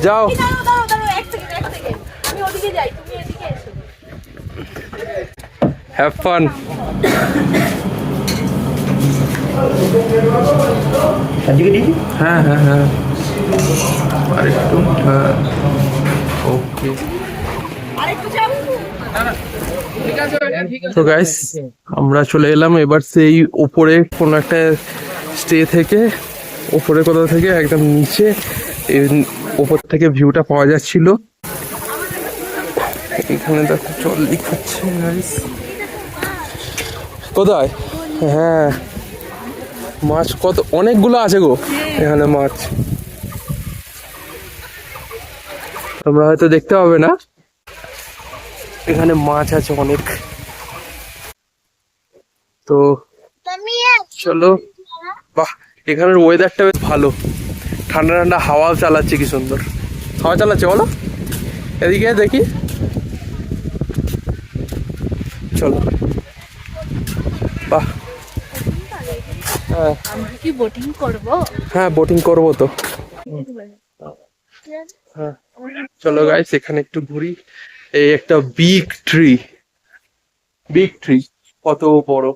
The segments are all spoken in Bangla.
যাও। Have fun. হ্যাঁ হ্যাঁ হ্যাঁ আরেকটু, হ্যাঁ ওকে। তো গাইস আমরা চলে এলাম এবার সেই উপরে কোনো একটা স্টে থেকে, উপরে কোথাও থেকে একদম নিচে, উপর থেকে ভিউটা পাওয়া যাচ্ছিল। এখানে দেখো জল দেখাচ্ছে গাইস। কোথায়? হ্যাঁ মাছ কত অনেকগুলো আছে গো এখানে মাছ, তোমরা হয়তো দেখতে পাবে না, এখানে মাছ আছে অনেক। তো চলো, বাহ এখানের ওয়েদারটা বেশ ভালো, ঠান্ডা ঠান্ডা হাওয়া চালাচ্ছে, কি সুন্দর হাওয়া চালাচ্ছে বলো। এদিকে দেখি, চলো বাহ। হ্যাঁ আমরা কি বোটিং করব? হ্যাঁ বোটিং করবো তো। হ্যাঁ চলো গাইস এখানে একটু ঘুরি। এই একটা বিগ ট্রি, বিগ ট্রি, কত বড়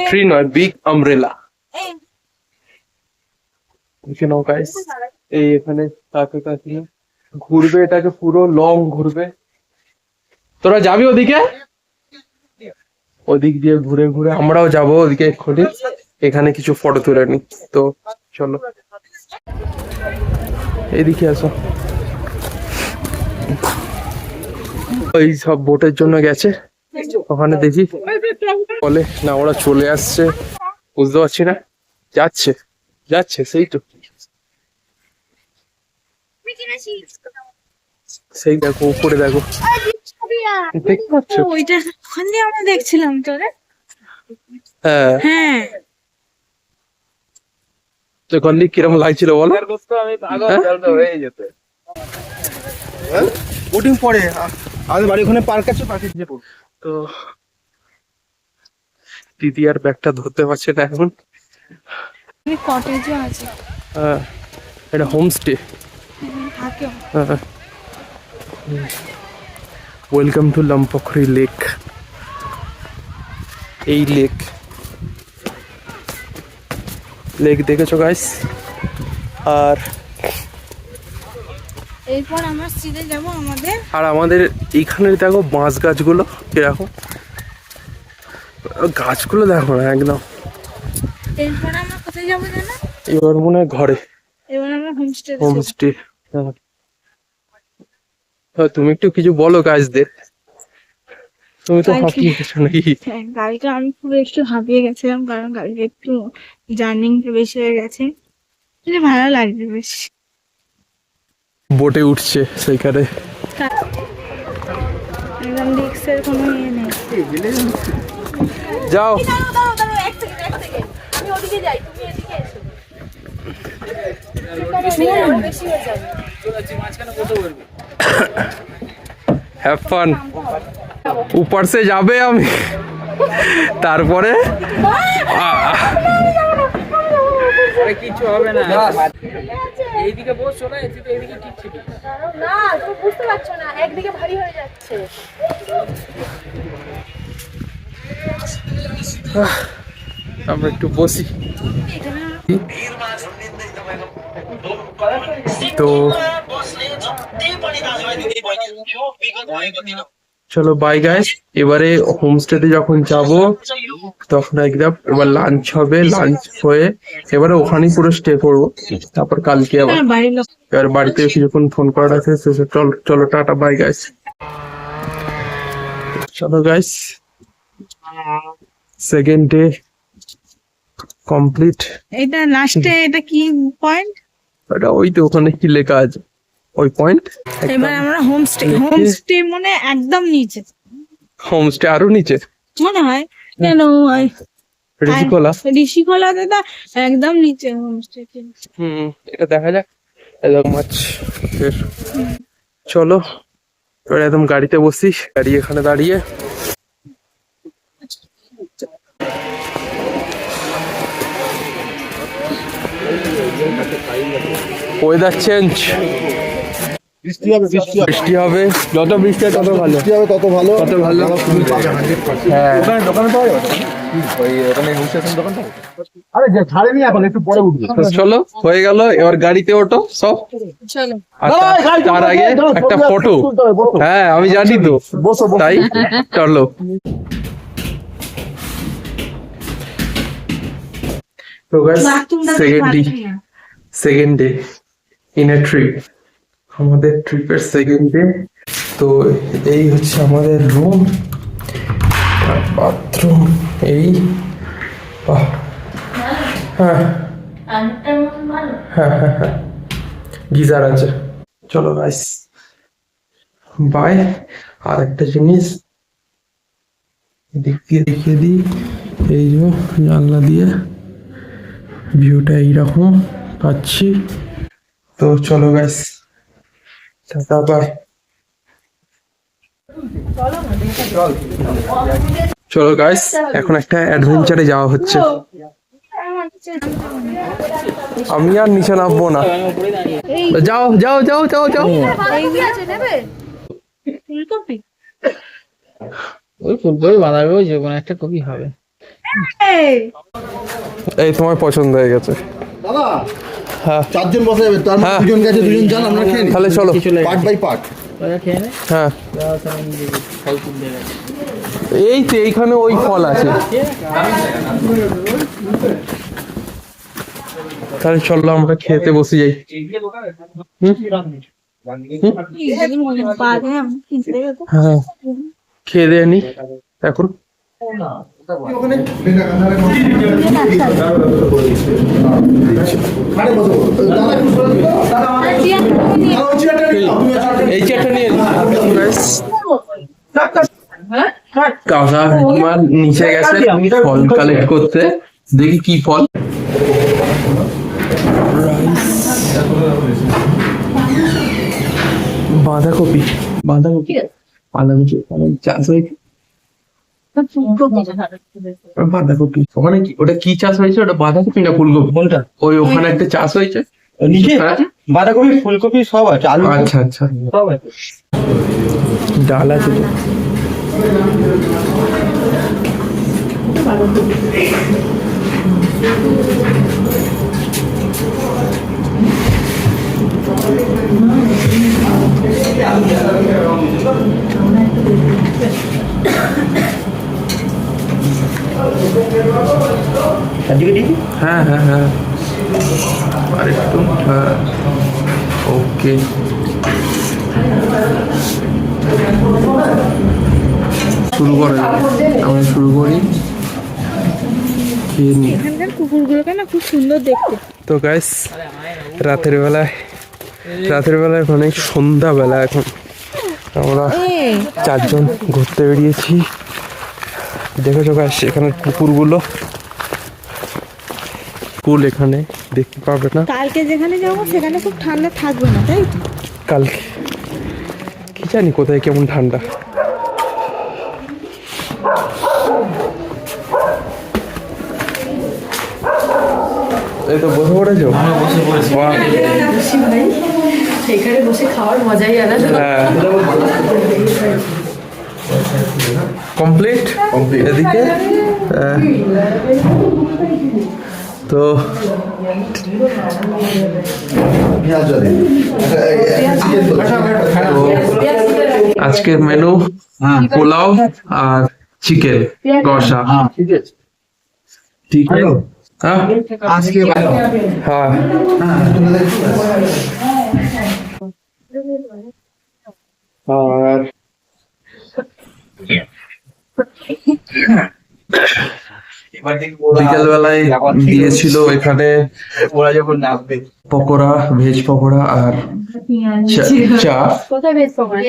ট্রি নয়, বিগ আমব্রেলা। দেখে নাও গাইস, এই এখানে কাকে কাকে ঘুরবে, এটাকে পুরো লং ঘুরবে। তোরা যাবি ওদিকে? ওদিক দিয়ে ঘুরে ঘুরে আমরাও যাবো ওদিকে এক্ষুনি, এখানে কিছু ফটো তুলে নি। তো চলো এইদিকে আসো। ওই সব বোটের জন্য গেছে, ওখানে দেখি বলে না ওরা চলে আসছে, বুঝতে পারছি না। যাচ্ছে যাচ্ছে সেই তো, সেই দেখো উপরে দেখো, দেখতে পাচ্ছ? ওইটা ওখান দিয়ে আমরা দেখছিলাম তোরে। হ্যাঁ হ্যাঁ তো ওখান দিয়ে কিরম লাগছিল বলো? বোটিং পরে আমাদের বাড়ি ওখানে পার্ক আছে, পার্কে যাবো। তো দিদি আর ব্যাগটা ধরতে পারছে না এখন। কটেজও আছে, হ্যাঁ এটা হোমস্টে। থাকে। হ্যাঁ ওয়েলকাম টু লম্পোখরি লেক। এই লেক, লেক দেখেছো গাইস? আর এরপর আমরা সিধে যাব আমাদের। আর আমাদের এইখানে দেখো বাঁশ গাছগুলো কিরকম, গাছগুলো দেখো না একদম। এরপর আমরা কোথায় যাবো জানো? এবার মনে হয় ঘরে, এবার আমরা হোমস্টে। হোমস্টে। তুমি একটু কিছু বলো গাছদের, তুমি তো হাঁপিয়ে গেছো নাকি? হ্যাঁ গাড়িটা আমি পুরো একটু হাঁপিয়ে গেছিলাম, কারণ গাড়িটা একটু জার্নিংটা বেশি হয়ে গেছে, কিন্তু ভালো লাগবে বেশ। বোটে উঠছে সেইখানে, একদম রিক্সের কোনো ইয়ে নেই। যাও। আমি ওদিকে যাই, তুমি এদিকে এসো। বেশি হয়ে যাবে। Have fun. ऊपर से যাবে আমি, তারপরে কিছু হবে না, এইদিকে বসছো না, এইদিকে ঠিক ছিল না, তুমি বুঝতে পারছো না, একদিকে ভারী হয়ে যাচ্ছে। আমরা একটু বসি। তো চলো বাই গাইস, এবারে হোমস্টেতে যখন যাব তখন একদম এবার লাঞ্চ হবে, লাঞ্চ হয়ে এবারে ওখানেই পুরো স্টে করবো, তারপর কালকে আবার বাড়ির লোক এবার বাড়িতে কিছুক্ষণ ফোন করার আছে। চলো চলো টাটা বাই গাইস। চলো গাইস, সেকেন্ড ডে কমপ্লিট। এটা লাস্টে এটা কি পয়েন্ট? এটা ওই তো ওখানে কি লেখা আছে ওই পয়েন্ট। এবার আমরা হোমস্টে, হোমস্টে মানে একদম নিচে, হোমস্টে আরো নিচে মনে হয় কেন ঋষিকোলা। ঋষিকোলাতে তো একদম নিচে হোমস্টে। এটা দেখা যাক এরকম মাছ। চলো এবার একদম গাড়িতে বসিস, গাড়ি এখানে দাঁড়িয়ে। ওয়েদার চেঞ্জ, বৃষ্টি হবে, যত বৃষ্টি হয় তত ভালো, তত ভালো তত ভালো। হ্যাঁ আরে যে ছাড়েনি এখন একটু পরে উঠবে তো চলো হয়ে গেল, এবার গাড়িতে ওঠো সব। আচ্ছা, তার আগে একটা ফটো। হ্যাঁ আমি জানি তো, তাই চলো। তো guys second day in a trip, আমাদের ট্রিপের সেকেন্ড ডে। তো এই হচ্ছে আমাদের রুম আর বাথরুম, এই বাহ, হ্যাঁ হ্যাঁ হ্যাঁ হ্যাঁ গিজার আছে। চলো গাইস বাই। আর একটা জিনিস এদিক দিয়ে দেখিয়ে দিই, এই যে জানলা দিয়ে ভিউটা এইরকম পাচ্ছি। তো চলো গাইস, টাটা বাই। চলো গাইস, এখন একটা অ্যাডভেঞ্চারে যাওয়া হচ্ছে। আমি আর নিচে নামবো না, যাও যাও যাও যাও যাও। ফুলকপি ওই ফুলকপি বাঁধাকপি যে কোনো একটা কপি হবে। এই তোমার পছন্দ হয়ে গেছে। দাদা হ্যাঁ চারজন বসে যাবে, তার হ্যাঁ। দুজন গেছে, দুজন যান, আমরা খেয়ে নিই। তাহলে চলো, পার্ট বাই পার্ট। ওরা খেয়ে নে, হ্যাঁ তাহলে নিজে ফল তুলতে গেছে। এই তো এইখানে ওই ফল আছে, তাহলে চলো আমরা খেতে বসে যাই। হ্যাঁ খেয়ে দিয়ে নি এখন। ওখানে আরে বসো দাদা একটু সরে দিন। দাদা ওই চেয়ারটা নিয়ে নাও, তুমি ওই চেয়ারটা এই চেয়ারটা নিয়ে কাকা আমার নিচে গেছে ফল কালেক্ট করতে, দেখি কি ফল। বাঁধাকপি, বাঁধাকপি বাঁধাকপি চাষ হয়েছে। বাঁধাকপি ওখানে কি, ওটা কি চাষ হয়েছে? ওটা বাঁধাকপি না ফুলকপি? কোনটা? ওই ওখানে একটা চাষ হয়েছে নিচে হ্যাঁ? বাঁধাকপি ফুলকপি সব আছে, আলু আচ্ছা আচ্ছা, সব আছে। ডাল আছে তো। আজকে দিদি হ্যাঁ হ্যাঁ হ্যাঁ আরেকটু, হ্যাঁ ওকে। শুরু করা যাবে, আমরা শুরু করি, খেয়ে নিই। এখানকার কুকুরগুলোকে না খুব সুন্দর দেখতে। তো গাইস রাতের বেলায় অনেক সন্ধ্যাবেলা এখন আমরা চারজন ঘুরতে বেরিয়েছি। দেখেছো গাইস এখানে কুকুরগুলো, কুল এখানে দেখতে পাবে না। কালকে যেখানে যাবো সেখানে খুব ঠান্ডা থাকবে না, তাই তো? কালকে কি জানি কোথায় কেমন ঠান্ডা। এই তো বসে পড়েছো? বাহ। সেখানে বসে খাওয়ার মজাই আলাদা। হ্যাঁ কমপ্লিট এদিকে। তো আজকের মেনু পোলাও আর চিকেন কষা, ঠিক আছে? হ্যাঁ আজকে হ্যাঁ আর বিকেল বেলায় দিয়েছিল এখানে ওরা যখন নামবে পকোড়া, ভেজ পকোড়া আর চা। কোথায় ভেজ পকোড়া?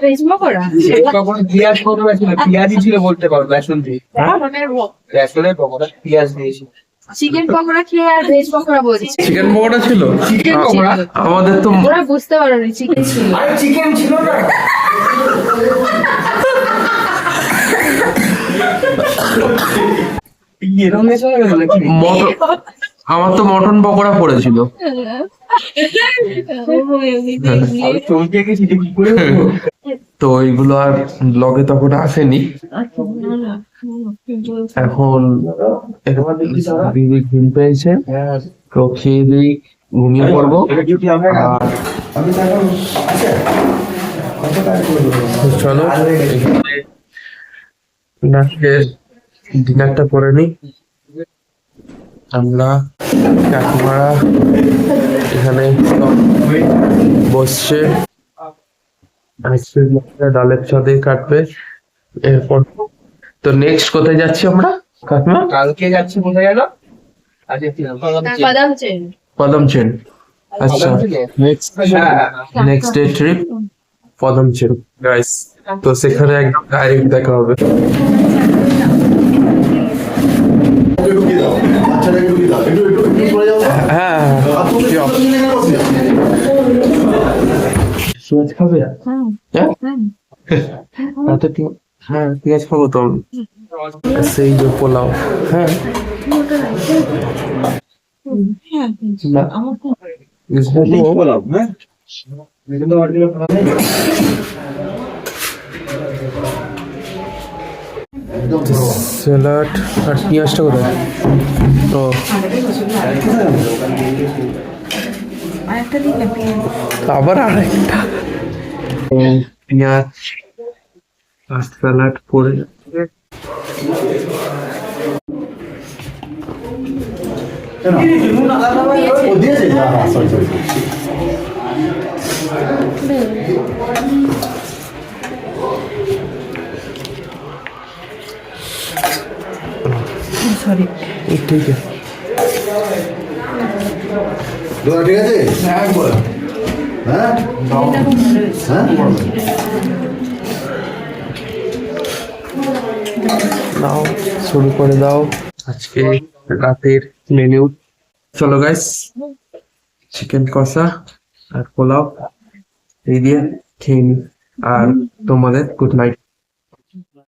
ভেজ পকোড়া পেঁয়াজ পকোড়া ছিল, পেঁয়াজই ছিল বলতে পারো, বেসন দিয়ে বেসনের পকোড়া পেঁয়াজ দিয়েছি। চিকেন পকোড়া খেয়ে আর ভেজ পকোড়া বলছি। চিকেন পকোড়া ছিল, চিকেন পকোড়া আমাদের তো ওরা বুঝতে পারোনি চিকেন ছিল। আরে চিকেন ছিল না। মটর আমার তো মটন পকোড়া পড়েছিল। আমি চমকে গেছি যে কি করে হলো? তো এইগুলো আর ব্লগে তখন আসেনি। এখন দিদি ঘুম পেয়েছে, তো খেয়ে দিয়ে ঘুমিয়ে পড়বো। এটা ডিউটি আমরা আর আমি তো এখন আছে কত টাকা করে দেবো? চলো ডিনারটা করে নিই। আমরা কাকিমারা এখানে সব বসছে, আইসক্রিম ডালের সাথে কাটবে। এরপর তো নেক্সট কোথায় যাচ্ছি আমরা কাকিমা? কালকে যাচ্ছি কোথায় গেল? আজকে কি নাম? বাদাম চেন। পদমচেন। আচ্ছা, হ্যাঁ, নেক্সট ডে ট্রিপ পদমচেন গাইস। তো সেখানে একদম ডাইরেক্ট দেখা হবে। ওকে ঢুকিয়ে দাও, বাচ্চাটাকে ঢুকিয়ে দাও, একটু একটু একটু পরে যাও। হ্যাঁ আর তুমি যাও। তুমি এখানে বসে যাও। পেঁয়াজ খাবে? হ্যাঁ আচ্ছা, হ্যাঁ পেঁয়াজ খাবো তো আমি। সেই যে পোলাও, হ্যাঁ না, বলো, হ্যাঁ? কিন্তু অরিজিনাল স্যালাড আর পেঁয়াজটা কোথায়? ও আবার আরেকটা পেঁয়াজ আর স্যালাড পরে ও দিয়েছে? হ্যাঁ, sorry, sorry, sorry. ঠিক আছে। দাদা, ঠিক আছে? হ্যাঁ? হ্যাঁ? নাও শুরু করে দাও আজকে রাতের মেনু। চলো গাইস, চিকেন কষা আর পোলাও এই দিয়ে খেয়ে নি। আর তোমাদের গুড নাইট।